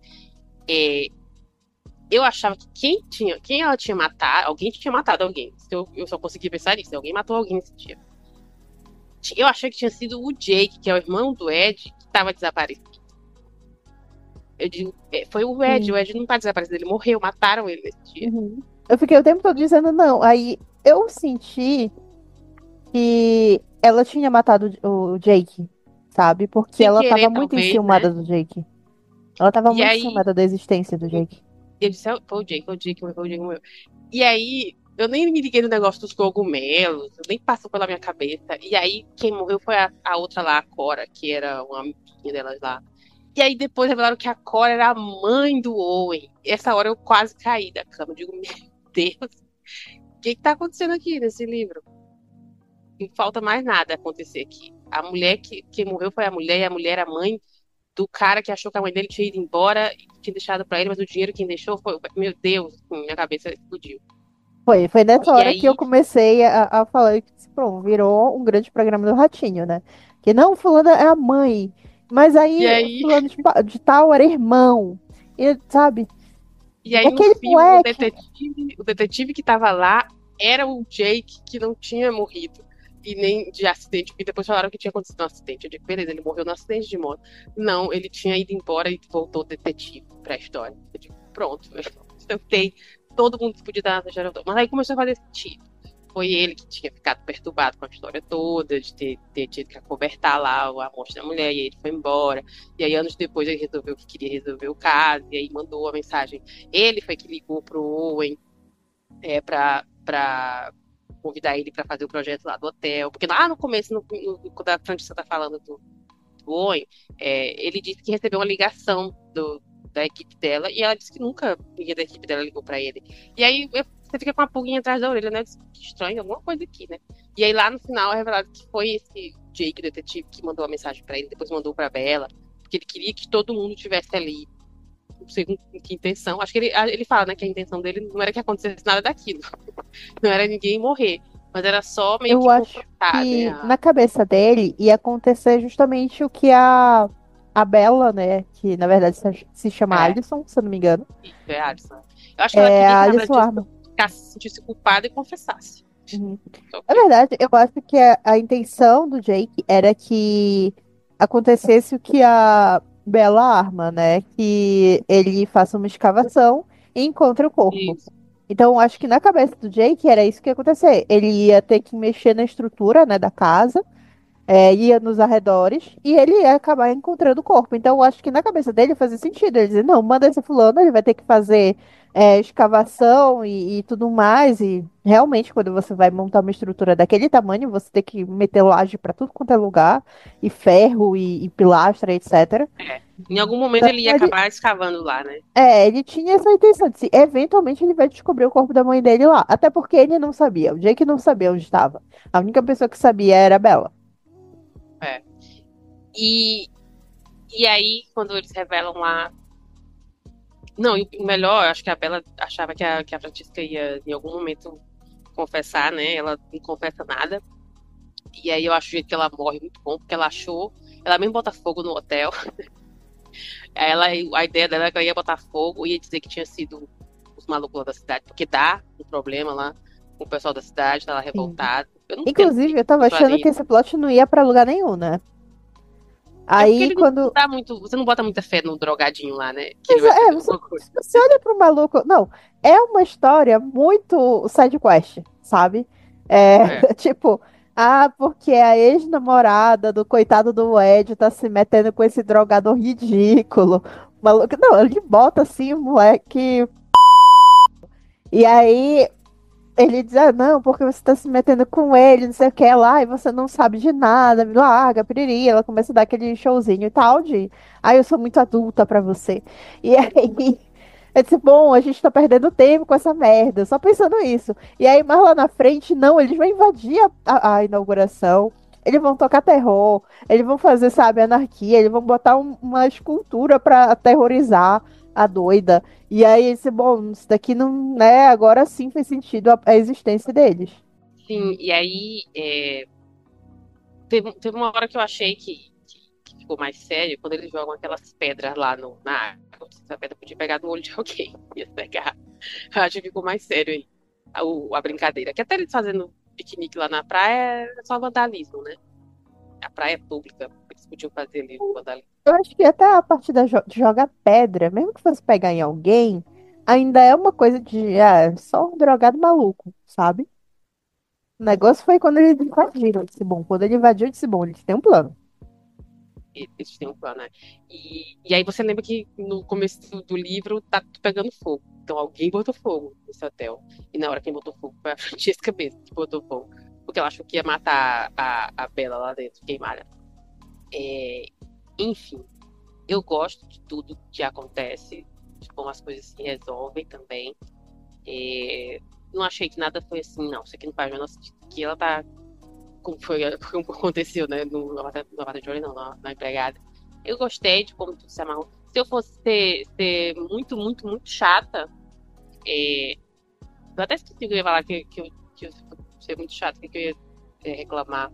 eu achava que quem ela tinha matado, alguém tinha matado alguém. Eu só consegui pensar nisso, alguém matou alguém nesse dia. Eu achei que tinha sido o Jake, que é o irmão do Ed, que estava desaparecido. Eu digo, foi Sim. O Ed não tá desaparecido, ele morreu, mataram ele nesse dia. Uhum. Eu fiquei o tempo todo dizendo não. Aí eu senti que ela tinha matado o Jake, sabe? Porque Sem ela tava querer, muito talvez, né? enciumada do Jake. Ela tava E muito aí, enciumada da existência do Jake. eu disse, foi o Jake, morreu. E aí, eu nem me liguei no negócio dos cogumelos, nem passou pela minha cabeça. E aí, quem morreu foi a outra lá, a Cora, que era uma amiguinha delas lá. E aí, depois revelaram que a Cora era a mãe do Owen. Essa hora eu quase caí da cama. Eu digo, meu Deus, o que tá acontecendo aqui nesse livro? Não falta mais nada acontecer aqui. A mulher que morreu foi a mulher, e a mulher era a mãe do cara que achou que a mãe dele tinha ido embora e tinha deixado pra ele, mas o dinheiro quem deixou foi. Meu Deus, minha cabeça explodiu. Foi nessa E hora que eu aí, comecei a falar que, pronto, virou um grande programa do Ratinho, né? Que não, fulano é a mãe, mas e aí aí, fulano de tal era irmão. E, sabe? e aí no Aquele fim, moleque. o detetive que tava lá era o Jake que não tinha morrido. E nem de acidente, e depois falaram que tinha acontecido um acidente. Eu digo, beleza, ele morreu no acidente de moto. Não, ele tinha ido embora e voltou detetive pra história. Eu digo, pronto, eu sei todo mundo que podia dar na história toda. Mas aí começou a fazer sentido. Foi ele que tinha ficado perturbado com a história toda, de ter tido que acobertar lá a morte da mulher, e aí ele foi embora. E aí, anos depois, ele resolveu que queria resolver o caso, e aí mandou a mensagem. Ele foi que ligou pro Owen pra convidar ele para fazer o projeto lá do hotel. Porque lá no começo, quando a Francesca tá falando do Owen, ele disse que recebeu uma ligação da equipe dela, e ela disse que nunca ninguém da equipe dela ligou para ele. E aí você fica com uma pulguinha atrás da orelha, né? Que estranho, alguma coisa aqui, né? E aí lá no final é revelado que foi esse Jake, o detetive, que mandou a mensagem pra ele, depois mandou pra Bella, porque ele queria que todo mundo estivesse ali. Não sei com que intenção. Acho que ele fala, né, que a intenção dele não era que acontecesse nada daquilo. Não era ninguém morrer. Mas era só meio Eu que acho confrontar, né? que na cabeça dele ia acontecer justamente o que a Bella, né? Que na verdade se chama É, Alison, se eu não me engano. isso, é a Alison. Eu acho que ela É queria a que na Alison verdade Arma. ficasse, se sentisse culpada e confessasse. Uhum. Só Na que, verdade, eu acho que a intenção do Jake era que acontecesse o que a Bella arma, né? Que ele faça uma escavação e encontre o corpo. isso. Então, eu acho que na cabeça do Jake era isso que ia acontecer. Ele ia ter que mexer na estrutura, né, da casa, ia nos arredores e ele ia acabar encontrando o corpo. Então, eu acho que na cabeça dele fazia sentido. Ele dizer, não, manda esse fulano, ele vai ter que fazer escavação e tudo mais. E realmente, quando você vai montar uma estrutura daquele tamanho, você tem que meter laje para tudo quanto é lugar, e ferro e pilastra, etc. É. Em algum momento Então, ele ia acabar escavando lá, né? ele tinha essa intenção de se eventualmente ele vai descobrir o corpo da mãe dele lá. Até porque ele não sabia. O Jake não sabia onde estava. A única pessoa que sabia era a Bella. É. E, e aí, quando eles revelam lá. Não, e o melhor, eu acho que a Bella achava que a Francisca ia em algum momento confessar, né? Ela não confessa nada. E aí eu acho o jeito que ela morre muito bom, porque ela achou. Ela mesmo bota fogo no hotel. Aí a ideia dela era que ela ia botar fogo e ia dizer que tinha sido os malucos lá da cidade, porque dá um problema lá com o pessoal da cidade, tá lá Sim. revoltado. Eu não entendo por Inclusive, que eu tava eles achando fazem que isso. esse plot não ia pra lugar nenhum, né? É porque Aí ele não quando. dá muito. Você não bota muita fé no drogadinho lá, né? Que ele Mas vai fazer alguma coisa. você olha pro maluco. Não, é uma história muito side quest, sabe? É. Tipo, porque a ex-namorada do coitado do Ed tá se metendo com esse drogador ridículo. Maluco, não, ele bota assim, moleque. E aí ele diz, não, porque você tá se metendo com ele, não sei o que lá, e você não sabe de nada, me larga, piriri. Ela começa a dar aquele showzinho e tal de, eu sou muito adulta pra você. E aí, eu disse, bom, a gente tá perdendo tempo com essa merda, só pensando isso. E aí, mais lá na frente, não, eles vão invadir a inauguração, eles vão tocar terror, eles vão fazer, sabe, anarquia, eles vão botar uma escultura pra aterrorizar a doida. E aí, bom, isso daqui não, né? Agora sim fez sentido a existência deles. Sim, e aí teve uma hora que eu achei que ficou mais sério quando eles jogam aquelas pedras lá na água. Se a pedra podia pegar no olho de alguém. Ia pegar. Eu acho que ficou mais sério aí a brincadeira. Que até eles fazendo piquenique lá na praia é só vandalismo, né? A praia é pública. Eles podiam fazer ali o vandalismo. Eu acho que até a parte de jogar pedra, mesmo que fosse pegar em alguém, ainda é uma coisa de, só um drogado maluco, sabe? O negócio foi quando eles invadiram. Eu disse, bom, quando ele invadiu, eu disse, bom, eles têm um plano. Eles têm um plano, né? E aí você lembra que no começo do livro tá tudo pegando fogo. Então alguém botou fogo nesse hotel. E na hora quem botou fogo foi a Francesca mesmo que botou fogo. Porque ela achou que ia matar a Bella lá dentro, queimada. É, enfim, eu gosto de tudo que acontece, de como as coisas se resolvem também. Não achei que nada foi assim, não. Isso aqui não faz o menor sentido. Que ela tá. Como aconteceu, né? No Avatar de Olho, não, na empregada. Eu gostei de como tudo se amarrou. Se eu fosse ser muito, muito, muito chata, eu até esqueci que eu ia falar que eu ser muito chata, que eu ia reclamar.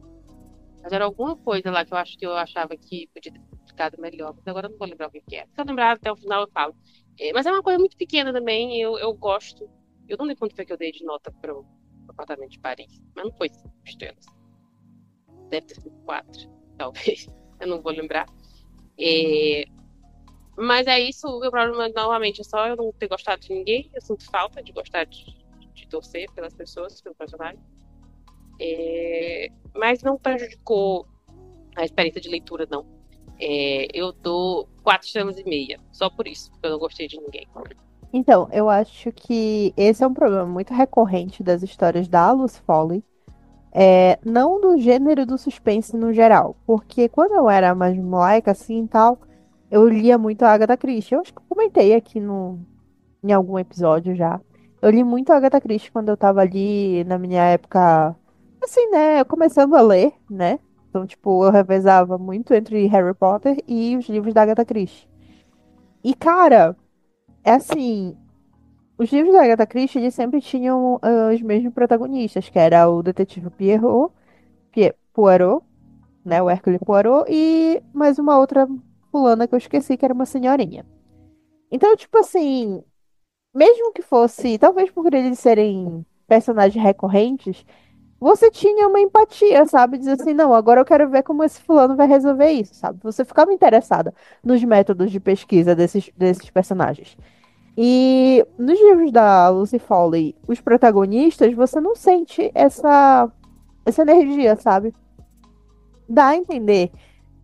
Mas era alguma coisa lá que eu achava que podia ter ficado melhor. Mas agora eu não vou lembrar o que que é. Se eu lembrar até o final, eu falo. Mas é uma coisa muito pequena também. Eu gosto. Eu não lembro quanto foi que eu dei de nota pro apartamento de Paris. Mas não foi 5 estrelas. Deve ter sido 4, talvez. Eu não vou lembrar. Mas é isso. O meu problema, novamente, é só eu não ter gostado de ninguém. Eu sinto falta de gostar de torcer pelas pessoas, pelo personagem. Mas não prejudicou a experiência de leitura, não. Eu dou 4,5 estrelas, só por isso, porque eu não gostei de ninguém. Então, eu acho que esse é um problema muito recorrente das histórias da Alice Foley. Não do gênero do suspense no geral, porque quando eu era mais moleca, assim e tal, eu lia muito a Agatha Christie. Eu acho que eu comentei aqui em algum episódio já. Eu li muito Agatha Christie quando eu tava ali na minha época, assim, né, começando a ler, né? Então, tipo, eu revezava muito entre Harry Potter e os livros da Agatha Christie. E, cara, é assim, os livros da Agatha Christie, eles sempre tinham os mesmos protagonistas, que era o detetive Poirot, né, o Hercule Poirot, e mais uma outra fulana que eu esqueci, que era uma senhorinha. Então, tipo assim, mesmo que fosse, talvez por eles serem personagens recorrentes, você tinha uma empatia, sabe? Dizer assim, não, agora eu quero ver como esse fulano vai resolver isso, sabe? Você ficava interessada nos métodos de pesquisa desses personagens. E nos livros da Lucy Foley, os protagonistas, você não sente essa energia, sabe? Dá a entender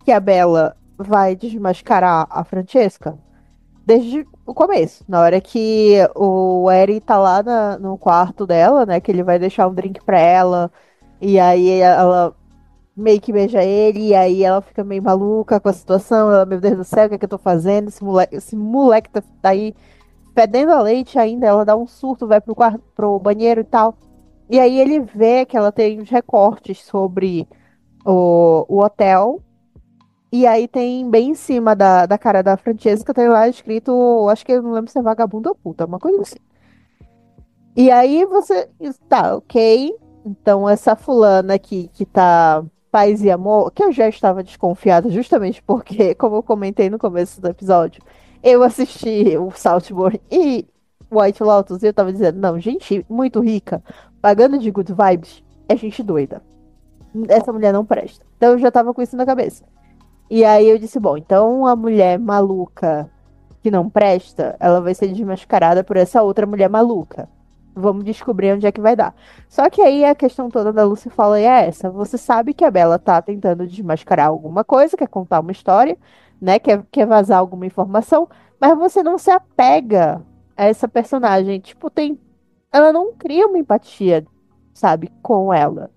que a Bella vai desmascarar a Francesca desde o começo. Na hora que o Eri tá lá no quarto dela, né? Que ele vai deixar um drink pra ela. E aí ela meio que beija ele. E aí ela fica meio maluca com a situação. Ela, meu Deus do céu, o que é que eu tô fazendo? Esse moleque tá aí fedendo a leite ainda. Ela dá um surto, vai pro quarto, pro banheiro e tal. E aí ele vê que ela tem uns recortes sobre o hotel. E aí tem bem em cima da cara da Francesca, tem lá escrito, acho que eu não lembro se é vagabundo ou puta, uma coisa assim. E aí você, tá, ok. Então essa fulana aqui que tá paz e amor, que eu já estava desconfiada justamente porque, como eu comentei no começo do episódio, eu assisti o Saltburn e White Lotus e eu tava dizendo, não, gente muito rica, pagando de good vibes, é gente doida. Essa mulher não presta. Então eu já tava com isso na cabeça. E aí eu disse, bom, então a mulher maluca que não presta, ela vai ser desmascarada por essa outra mulher maluca. Vamos descobrir onde é que vai dar. Só que aí a questão toda da Lucy fala é essa. Você sabe que a Bella tá tentando desmascarar alguma coisa, quer contar uma história, né? Quer vazar alguma informação, mas você não se apega a essa personagem. Tipo, ela não cria uma empatia, sabe, com ela.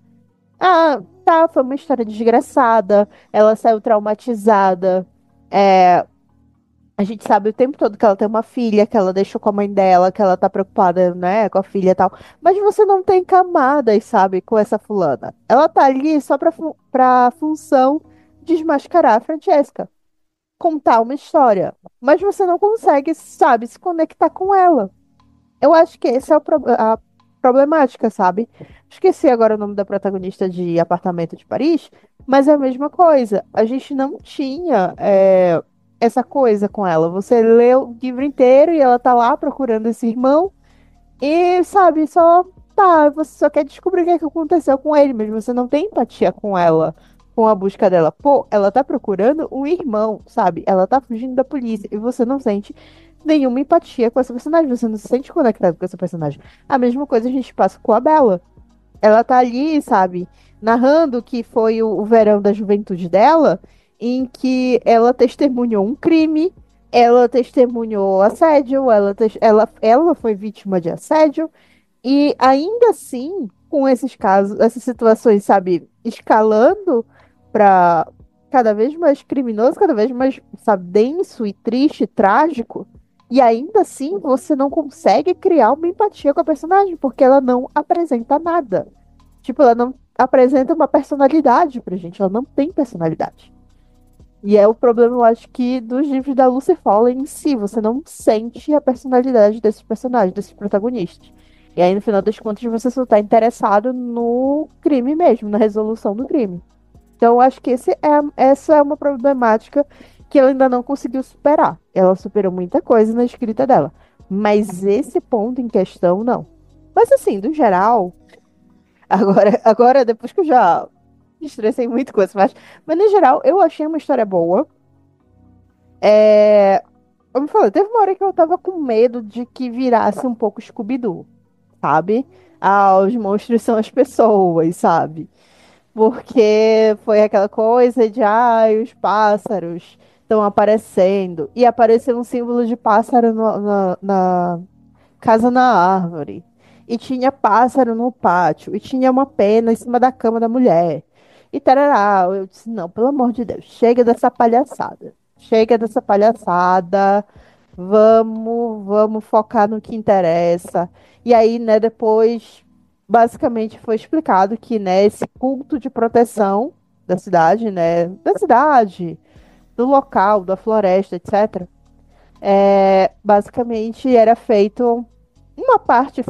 Ah, tá, foi uma história desgraçada. Ela saiu traumatizada. É, a gente sabe o tempo todo que ela tem uma filha, que ela deixou com a mãe dela, que ela tá preocupada, né, com a filha e tal. Mas você não tem camadas, sabe, com essa fulana. Ela tá ali só pra função desmascarar a Francesca, contar uma história. Mas você não consegue, sabe, se conectar com ela. Eu acho que esse é a problemática, sabe? Esqueci agora o nome da protagonista de Apartamento de Paris, mas é a mesma coisa. A gente não tinha essa coisa com ela. Você lê o livro inteiro e ela tá lá procurando esse irmão e, sabe, só tá, você só quer descobrir o que é que aconteceu com ele, mas você não tem empatia com ela, com a busca dela. Pô, ela tá procurando um irmão, sabe? Ela tá fugindo da polícia e você não sente nenhuma empatia com essa personagem, você não se sente conectado com essa personagem. A mesma coisa a gente passa com a Bella. Ela tá ali, sabe, narrando que foi o verão da juventude dela, em que ela testemunhou um crime, ela testemunhou assédio, ela foi vítima de assédio, e ainda assim, com esses casos, essas situações, sabe, escalando para cada vez mais criminoso, cada vez mais, sabe, denso e triste, trágico, e ainda assim você não consegue criar uma empatia com a personagem, porque ela não apresenta nada. Tipo, ela não apresenta uma personalidade pra gente, ela não tem personalidade. E é o problema, eu acho que, dos livros da Lucy Foley em si, você não sente a personalidade desses personagens, desses protagonistas. E aí, no final das contas, você só tá interessado no crime mesmo, na resolução do crime. Então, eu acho que essa é uma problemática que ela ainda não conseguiu superar. Ela superou muita coisa na escrita dela. Mas esse ponto em questão, não. Mas assim, do geral, agora depois que eu já me estressei muito com isso, mas no geral, eu achei uma história boa. É, eu me falei, teve uma hora que eu tava com medo de que virasse um pouco Scooby-Doo, sabe? Ah, os monstros são as pessoas, sabe? Porque foi aquela coisa de, os pássaros estão aparecendo. E apareceu um símbolo de pássaro na casa na árvore. E tinha pássaro no pátio. E tinha uma pena em cima da cama da mulher. E tarará. Eu disse, não, pelo amor de Deus, chega dessa palhaçada. Chega dessa palhaçada. vamos focar no que interessa. E aí, né, depois, basicamente foi explicado que, né, esse culto de proteção da cidade, do local, da floresta, etc., basicamente era feito. Uma parte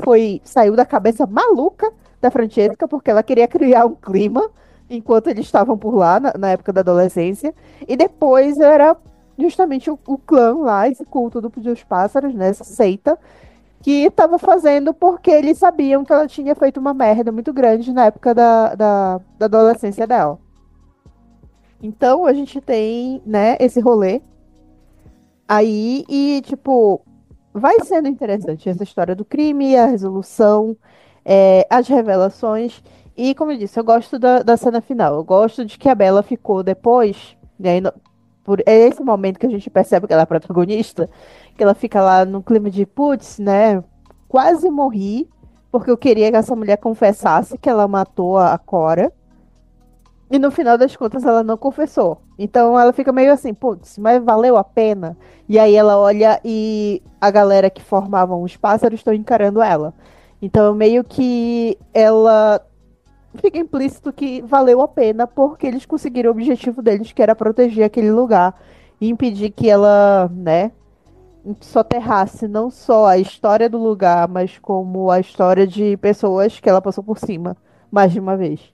saiu da cabeça maluca da Francesca, porque ela queria criar um clima enquanto eles estavam por lá, na época da adolescência. E depois era justamente o clã lá, esse culto dos pássaros, né? Essa seita, que estava fazendo porque eles sabiam que ela tinha feito uma merda muito grande na época da adolescência dela. Então a gente tem, né, esse rolê aí e, tipo, vai sendo interessante essa história do crime, a resolução, as revelações. E, como eu disse, eu gosto da cena final. Eu gosto de que a Bella ficou depois. E aí, é esse momento que a gente percebe que ela é a protagonista. Que ela fica lá no clima de, putz, né? Quase morri. Porque eu queria que essa mulher confessasse que ela matou a Cora. E no final das contas ela não confessou. Então ela fica meio assim, putz, mas valeu a pena? E aí ela olha e a galera que formavam os pássaros estão encarando ela. Então meio que ela fica implícito que valeu a pena porque eles conseguiram o objetivo deles, que era proteger aquele lugar e impedir que ela, né, soterrasse não só a história do lugar, mas como a história de pessoas que ela passou por cima mais de uma vez.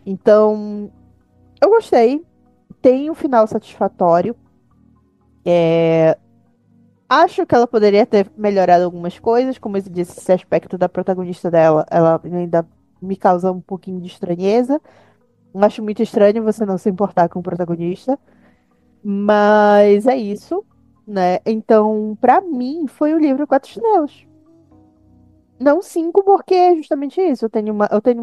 Então, eu gostei, tem um final satisfatório. Acho que ela poderia ter melhorado algumas coisas, como eu disse, esse aspecto da protagonista dela, ela ainda me causa um pouquinho de estranheza. Acho muito estranho você não se importar com o protagonista, mas é isso, né? Então, pra mim, foi o livro 4 estrelas. Não cinco, porque é justamente isso. Eu tenho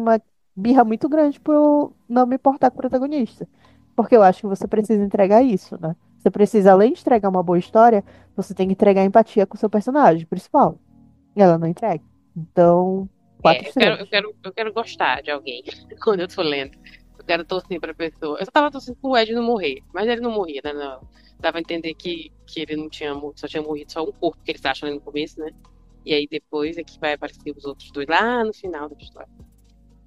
uma birra muito grande por não me importar com o protagonista. Porque eu acho que você precisa entregar isso, né? Você precisa, além de entregar uma boa história, você tem que entregar empatia com o seu personagem principal. E ela não entrega. Então, quatro estrelas. Eu quero gostar de alguém quando eu tô lendo. Eu quero torcer pra pessoa. Eu só tava torcendo pro Ed não morrer, mas ele não morria, né? Não. Dava a entender que ele não tinha morrido, só tinha morrido só um corpo que eles acham ali no começo, né? E aí depois é que vai aparecer os outros dois lá no final da história.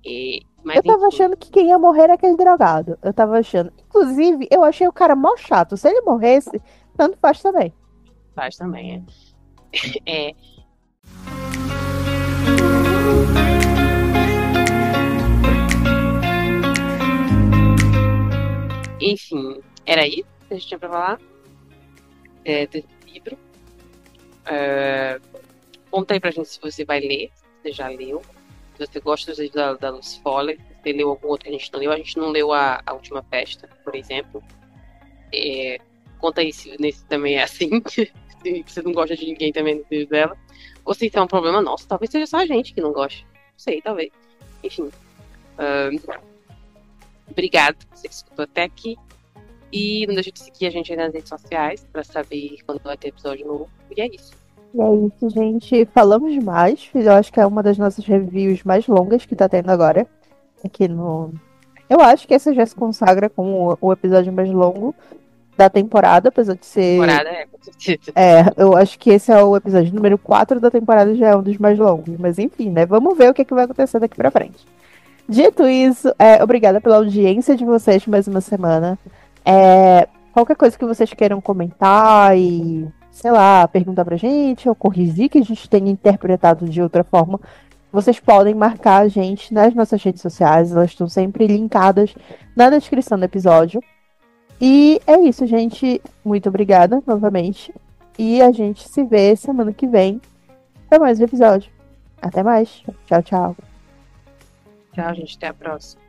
Eu Mas tava enfim, achando que quem ia morrer era aquele drogado. Eu tava achando. Inclusive, eu achei o cara mó chato. Se ele morresse, tanto faz também. faz também, é. Enfim, era isso que a gente tinha pra falar desse livro. Conta aí pra gente se você vai ler, se você já leu. Se você gosta dos livros da Lucy Foley, se você leu algum outro que a gente não leu. A gente não leu a Última Festa, por exemplo. Conta aí se nesse também é assim, se você não gosta de ninguém também no livro dela. Ou se isso é um problema nosso, talvez seja só a gente que não gosta. Não sei, talvez. Enfim. Obrigado por você que escutou até aqui. E não deixa de seguir a gente aí nas redes sociais pra saber quando vai ter episódio novo. E é isso. E é isso, gente. Falamos demais. Eu acho que é uma das nossas reviews mais longas que tá tendo agora. Aqui no. Eu acho que essa já se consagra como o episódio mais longo da temporada, apesar de ser. Temporada com certeza. Eu acho que esse é o episódio número 4 da temporada, já é um dos mais longos. Mas enfim, né? Vamos ver o que vai acontecer daqui pra frente. Dito isso, obrigada pela audiência de vocês mais uma semana. Qualquer coisa que vocês queiram comentar e, sei lá, perguntar pra gente ou corrigir que a gente tenha interpretado de outra forma, vocês podem marcar a gente nas nossas redes sociais, elas estão sempre linkadas na descrição do episódio. E é isso, gente. Muito obrigada novamente. E a gente se vê semana que vem para mais um episódio. Até mais. Tchau, tchau. Tchau, gente. Até a próxima.